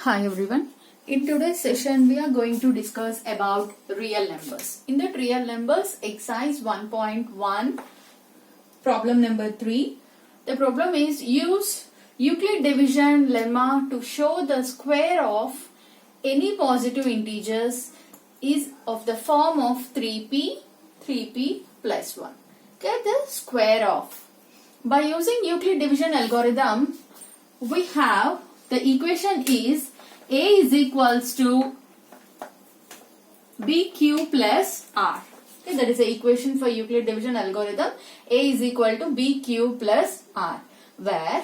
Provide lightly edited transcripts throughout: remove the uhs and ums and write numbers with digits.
Hi everyone. In today's session we are going to discuss about real numbers. In that real numbers exercise 1.1 problem number 3. The problem is use Euclid division lemma to show the square of any positive integers is of the form of 3p plus 1. Get the square of. By using Euclid division algorithm we have the equation is a is equals to bq plus r. Okay, that is the equation for Euclid division algorithm. A is equal to bq plus r, where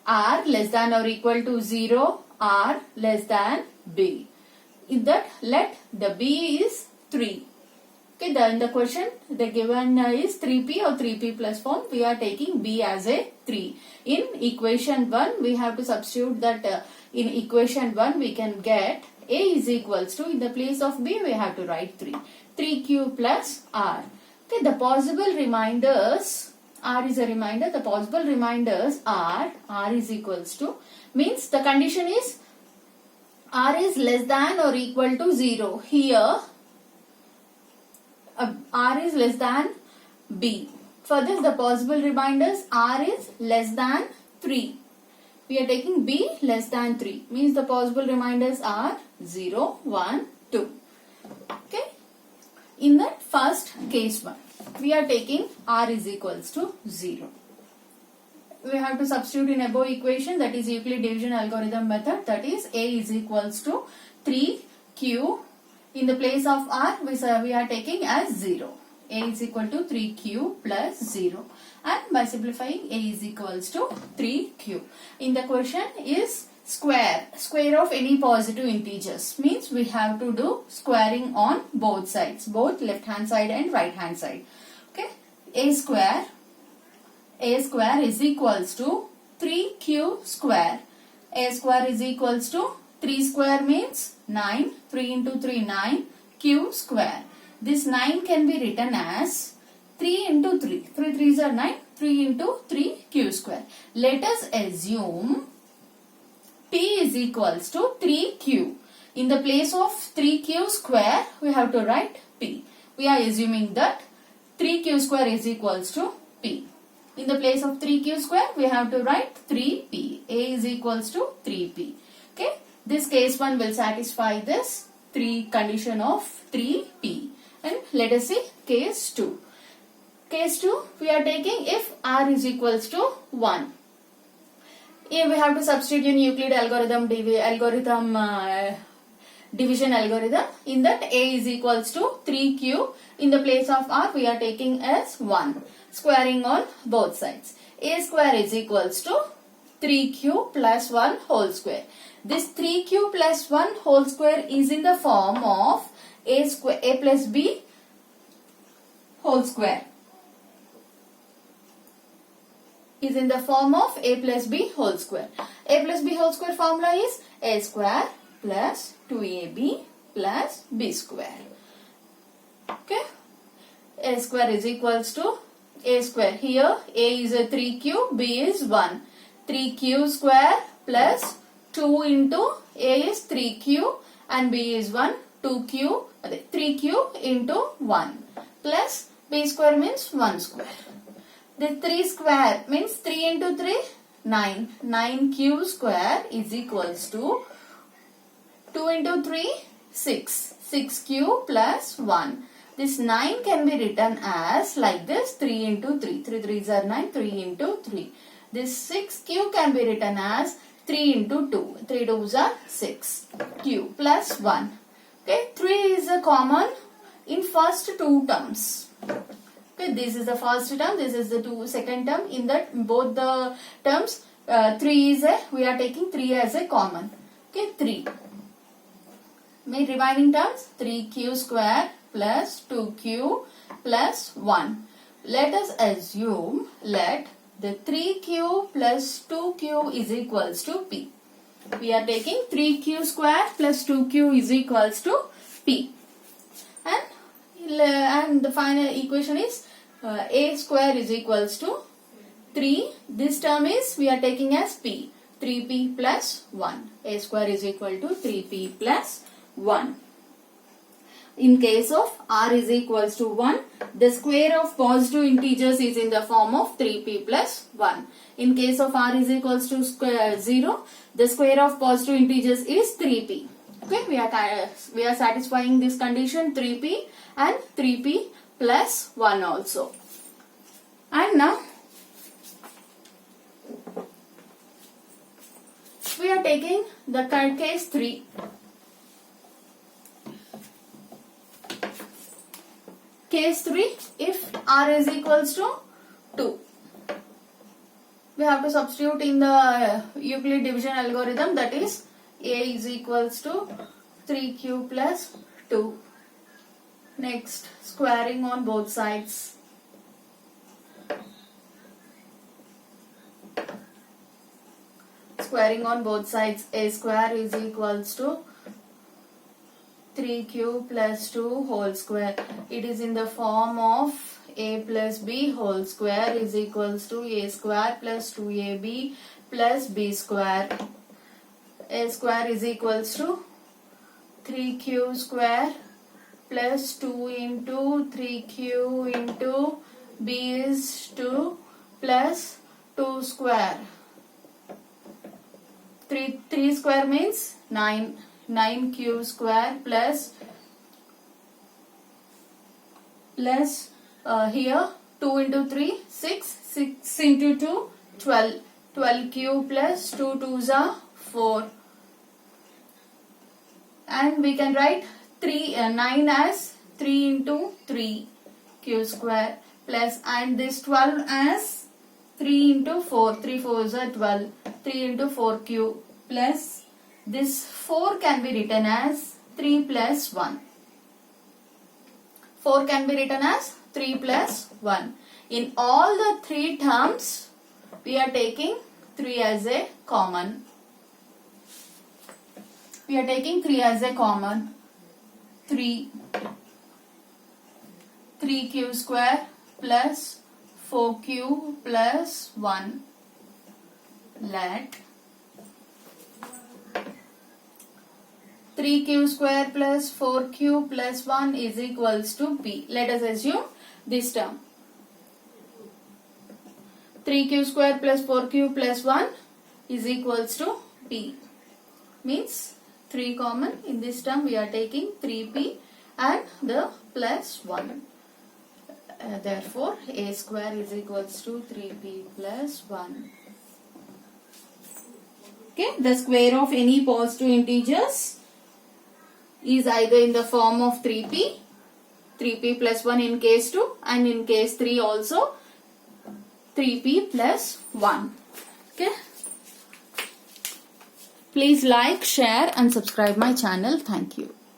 r less than or equal to 0, r less than b. In that, let the b is 3. Okay, in the question the given is 3p or 3p plus form. We are taking b as a 3. In equation 1 we have to substitute that in equation 1 we can get a is equals to, in the place of b we have to write 3. 3q plus r. Okay, the possible reminders, r is a reminder, the possible reminders are r is equals to, means the condition is r is less than or equal to 0. Here r is less than b. For this the possible reminders r is less than 3. We are taking b less than 3, means the possible reminders are 0, 1, 2. Okay. In that first case 1 we are taking r is equals to 0. We have to substitute in above equation, that is Euclid division algorithm method, that is a is equals to 3q. In the place of r we are taking as 0. A is equal to 3q plus 0, and by simplifying a is equals to 3q. In the question is square of any positive integers, means we have to do squaring on both sides, both left hand side and right hand side. Okay, a square is equals to 3q square. A square is equals to 3 square means 9, 3 into 3 9, q square. This 9 can be written as 3 into 3. 3 3s are 9. 3 into 3 q square. Let us assume p is equals to 3q. In the place of 3q square, we have to write p. We are assuming that 3q square is equals to p. In the place of 3q square, we have to write 3p. A is equals to 3p. Okay. This case 1 will satisfy this 3 condition of 3p. And let us see case 2. Case 2 we are taking if r is equals to 1. Here we have to substitute in Euclid division algorithm. In that a is equals to 3q. In the place of r we are taking as 1. Squaring on both sides. A square is equals to 3q plus 1 whole square. This 3q plus 1 whole square is in the form of a plus b whole square. Is in the form of a plus b whole square. A plus b whole square formula is a square plus 2ab plus b square. Okay. A square is equals to a square. Here a is a 3q, b is 1. 3q square plus 2 into a is 3q and b is 1. 2q, 3q into 1 plus b square means 1 square. The 3 square means 3 into 3, 9. 9q square is equals to 2 into 3, 6. 6q plus 1. This 9 can be written as like this, 3 into 3. 3 3s are 9, 3 into 3. This 6q can be written as 3 into 2. 3 2s are 6. Q plus 1. Okay, 3 is a common in first two terms. Okay, this is the first term, this is the second term. In that both the terms 3 is a, we are taking 3 as a common. Okay, 3. My remaining terms 3q square plus 2q plus 1. Let us assume let the 3q plus 2q is equals to p. We are taking 3q square plus 2q is equals to p. And the final equation is a square is equals to 3. This term is we are taking as p. 3p plus 1. A square is equal to 3p plus 1. In case of r is equals to 1, the square of positive integers is in the form of 3p plus 1. In case of r is equals to 0, the square of positive integers is 3p. Okay, we are satisfying this condition 3p and 3p plus 1 also. And now we are taking the case 3. Case 3, if r is equals to 2. We have to substitute in the Euclid division algorithm, that is a is equals to 3q plus 2. Next, squaring on both sides. Squaring on both sides, a square is equals to 3q plus 2 whole square. It is in the form of a plus b whole square is equals to a square plus 2ab plus b square. A square is equals to 3q square plus 2 into 3q into b is 2 plus 2 square. 3 square means 9. 9q square plus here 2 into 3 6, 6 into 2 12, 12q plus 2 2s are 4, and we can write 9 as 3 into 3 q square plus, and this 12 as 3 into 4, 3 4s are 12, 3 into 4q plus this 4 can be written as 3 plus 1. 4 can be written as 3 plus 1. In all the 3 terms, we are taking 3 as a common. We are taking 3 as a common. 3q square plus 4q plus 1. Let 3q square plus 4q plus 1 is equals to p. Let us assume this term. 3q square plus 4q plus 1 is equals to p. Means 3 common. In this term we are taking 3p and the plus 1. Therefore a square is equals to 3p plus 1. Okay, the square of any positive integers is either in the form of 3p plus 1 in case 2, and in case 3 also 3p plus 1. Okay. Please like, share and subscribe my channel. Thank you.